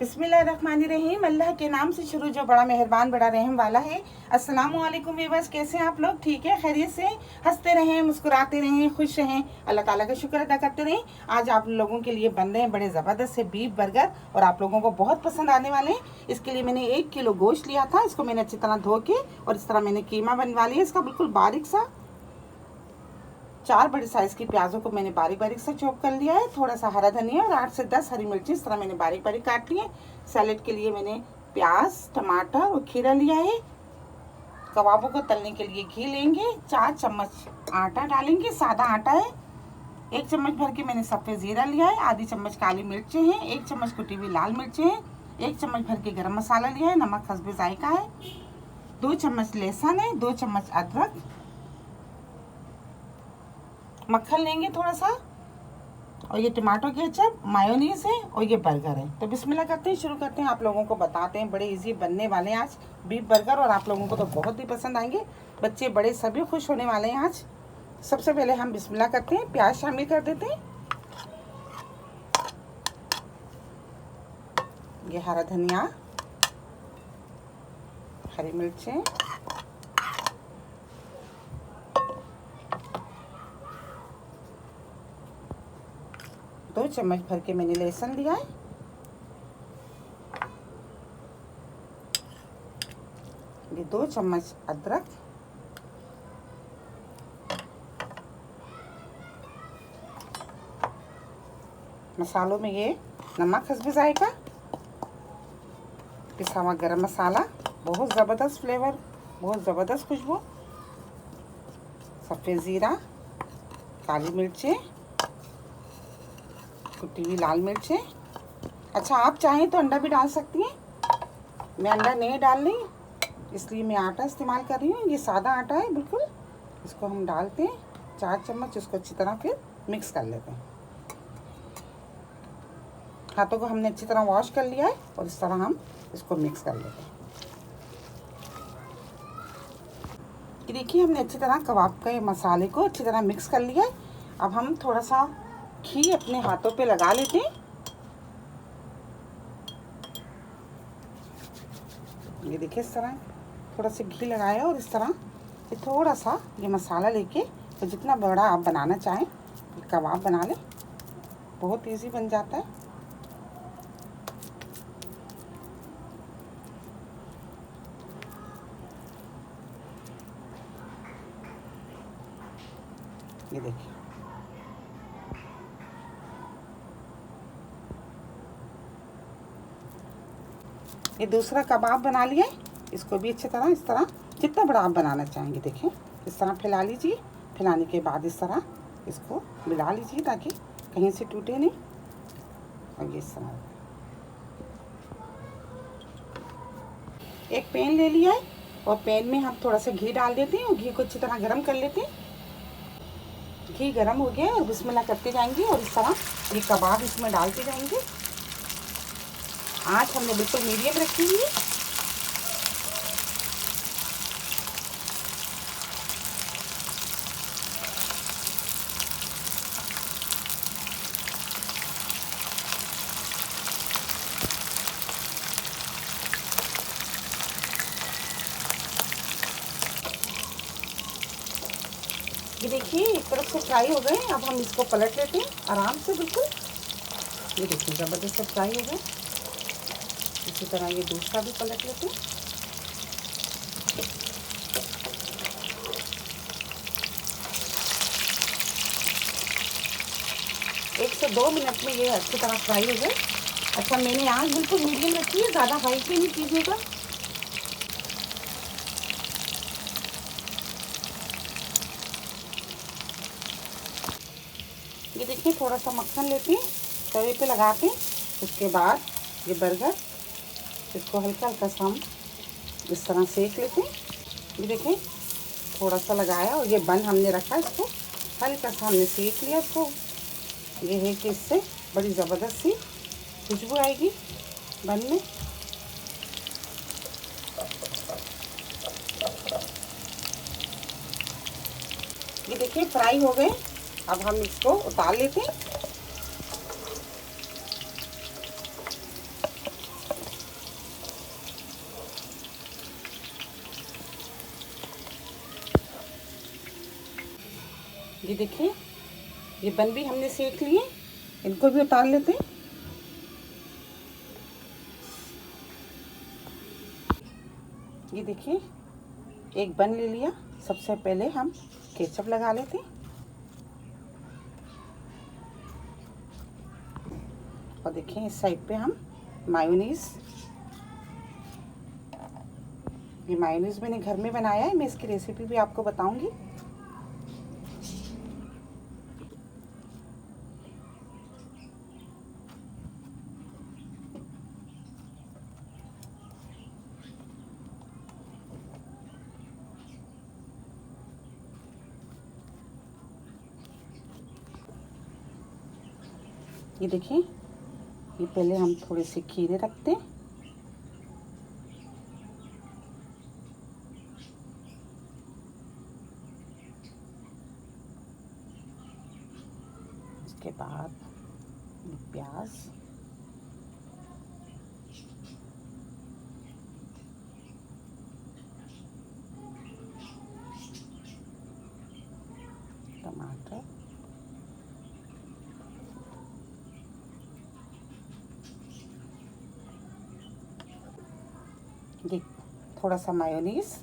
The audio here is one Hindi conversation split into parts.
बिस्मिल्लाहिर्रहमानिर्रहीम। अल्लाह के नाम से शुरू जो बड़ा मेहरबान बड़ा रहम वाला है। अस्सलाम वालेकुम व्यूअर्स, कैसे हैं आप लोग? ठीक है, खैरियत से? हंसते रहें, मुस्कुराते रहें, खुश रहें, अल्लाह ताला का शुक्र अदा करते रहें। आज आप लोगों के लिए बन रहे हैं बड़े ज़बरदस्त से बीफ बर्गर और आप लोगों को बहुत पसंद आने वाले हैं। इसके लिए मैंने 1 किलो गोश्त लिया था। इसको मैंने अच्छी तरह धो के और इस तरह मैंने कीमा बनवा लिया इसका बिल्कुल बारीक सा। 4 बड़े साइज़ की प्याज़ों को मैंने बारीक बारीक से चॉप कर लिया है। थोड़ा सा हरा धनिया और 8 से 10 हरी मिर्ची इस तरह मैंने बारीक बारीक काट लिए। सैलेड के लिए मैंने प्याज, टमाटर और खीरा लिया है। कबाबों को तलने के लिए घी लेंगे। 4 चम्मच आटा डालेंगे, सादा आटा है। 1 चम्मच भर के मैंने सफ़ेद ज़ीरा लिया है। आधी चम्मच काली मिर्चें हैं। 1 चम्मच कुटी हुई लाल मिर्चें हैं। 1 चम्मच भर के गरम मसाला लिया है। नमक हस्बे जायका है। 2 चम्मच लहसुन है। 2 चम्मच अदरक। मक्खन लेंगे थोड़ा सा और ये टमाटो केचप, मायोनीज है और ये बर्गर है। तो बिस्मिल्लाह करते हैं, शुरू करते हैं। आप लोगों को बताते हैं, बड़े इजी बनने वाले हैं आज बीफ बर्गर और आप लोगों को तो बहुत ही पसंद आएंगे। बच्चे बड़े सभी खुश होने वाले हैं आज। सबसे पहले हम बिस्मिल्लाह करते हैं, प्याज शामिल कर देते हैं। ये हरा धनिया, हरी मिर्चें, दो चम्मच भर के मैंने लहसुन लिया है। ये 2 चम्मच अदरक, मसालों में ये नमक हस्बे जायका, पिसा हुआ गरम मसाला, बहुत ज़बरदस्त फ्लेवर, बहुत ज़बरदस्त खुशबू, सफ़ेद ज़ीरा, काली मिर्चें, कुटी हुई लाल मिर्चें। अच्छा, आप चाहें तो अंडा भी डाल सकती हैं। मैं अंडा नहीं डाल रही, इसलिए मैं आटा इस्तेमाल कर रही हूँ। ये सादा आटा है बिल्कुल। इसको हम डालते हैं 4 चम्मच। इसको अच्छी तरह फिर मिक्स कर लेते हैं। हाथों को हमने अच्छी तरह वॉश कर लिया है और इस तरह हम इसको मिक्स कर लेते हैं। ये देखिए, हमने अच्छी तरह कबाब के मसाले को अच्छी तरह मिक्स कर लिया है। अब हम थोड़ा सा घी अपने हाथों पे लगा लेते हैं। ये देखिए, इस तरह थोड़ा सा घी लगाया और इस तरह ये थोड़ा सा ये मसाला लेके, तो जितना बड़ा आप बनाना चाहें कबाब बना लें। बहुत इजी बन जाता है। ये देखिए, ये दूसरा कबाब बना लिया है। इसको भी अच्छी तरह इस तरह जितना बड़ा आप बनाना चाहेंगे, देखें इस तरह फैला लीजिए। फैलाने के बाद इस तरह इसको मिला लीजिए ताकि कहीं से टूटे नहीं। और ये इस तरह एक पैन ले लिया है और पैन में हम थोड़ा सा घी डाल देते हैं और घी को अच्छी तरह गर्म कर लेते हैं। घी गर्म हो गया और बिस्मिल्लाह करते जाएंगे और इस तरह ये कबाब इसमें डालते जाएंगे। आँच हमने बिल्कुल मीडियम रखी हुई है। ये देखिए, एक तरफ से फ्राई हो गए। अब हम इसको पलट लेते हैं आराम से बिल्कुल। ये देखिए, ज़बरदस्त से फ्राई हो गए। इसी तरह ये दूसरा भी पलट लेते हैं। एक से 2 मिनट में ये अच्छी तरह फ्राई हो गए। अच्छा, मैंने आँच बिल्कुल मीडियम रखी है, ज़्यादा हाई पे नहीं कीजिएगा। ये देखिए, थोड़ा सा मक्खन लेते हैं, तवे पे लगाते हैं। उसके बाद ये बर्गर, इसको हल्का हल्का सा हम इस तरह सेक लेते हैं। ये देखिए, थोड़ा सा लगाया और ये बन हमने रखा, इसको हल्का सा हमने सेक लिया इसको। ये है कि इससे बड़ी ज़बरदस्त सी खुशबू आएगी बन में। ये देखिए, फ्राई हो गए। अब हम इसको उतार लेते हैं। ये देखिए, ये बन भी हमने सेक लिए, इनको भी उतार लेते हैं। ये देखिए, एक बन ले लिया। सबसे पहले हम केचप लगा लेते हैं और देखिए इस साइड पे हम मायोनीज़, ये मायोनीज़ मैंने घर में बनाया है, मैं इसकी रेसिपी भी आपको बताऊंगी। ये देखिए, ये पहले हम थोड़े से खीरे रखते हैं, उसके बाद प्याज, टमाटर, ये थोड़ा सा मायोनीज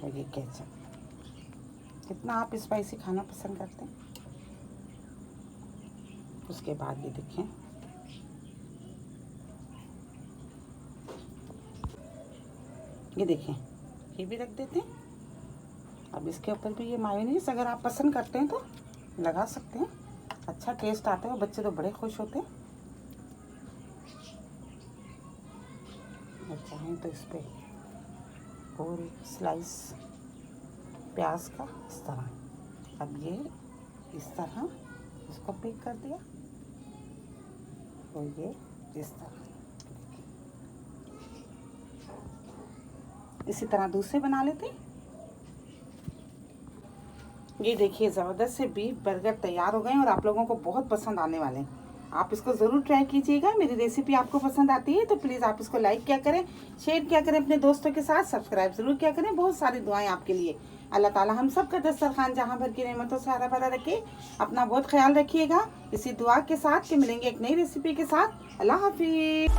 और ये केचप। कितना आप स्पाइसी खाना पसंद करते हैं। उसके बाद ये देखें, ये देखें, ये भी रख देते हैं। अब इसके ऊपर भी ये मायोनीज अगर आप पसंद करते हैं तो लगा सकते हैं, अच्छा टेस्ट आता है, बच्चे तो बड़े खुश होते हैं। और चाहें तो इस पर और एक स्लाइस प्याज का इस तरह। अब ये इस तरह इसको पिक कर दिया और ये इस तरह, इसी तरह दूसरे बना लेते हैं। ये देखिए, ज़बरदस्त से बीफ बर्गर तैयार हो गए और आप लोगों को बहुत पसंद आने वाले हैं। आप इसको ज़रूर ट्राई कीजिएगा। मेरी रेसिपी आपको पसंद आती है तो प्लीज़ आप इसको लाइक किया करें, शेयर किया करें अपने दोस्तों के साथ, सब्सक्राइब ज़रूर किया करें। बहुत सारी दुआएं आपके लिए। अल्लाह ताला हम सब का दस्तरखान जहां भर की नेमतों से हरा भरा रखे। अपना बहुत ख्याल रखिएगा इसी दुआ के साथ कि मिलेंगे एक नई रेसिपी के साथ। अल्लाह हाफिज़।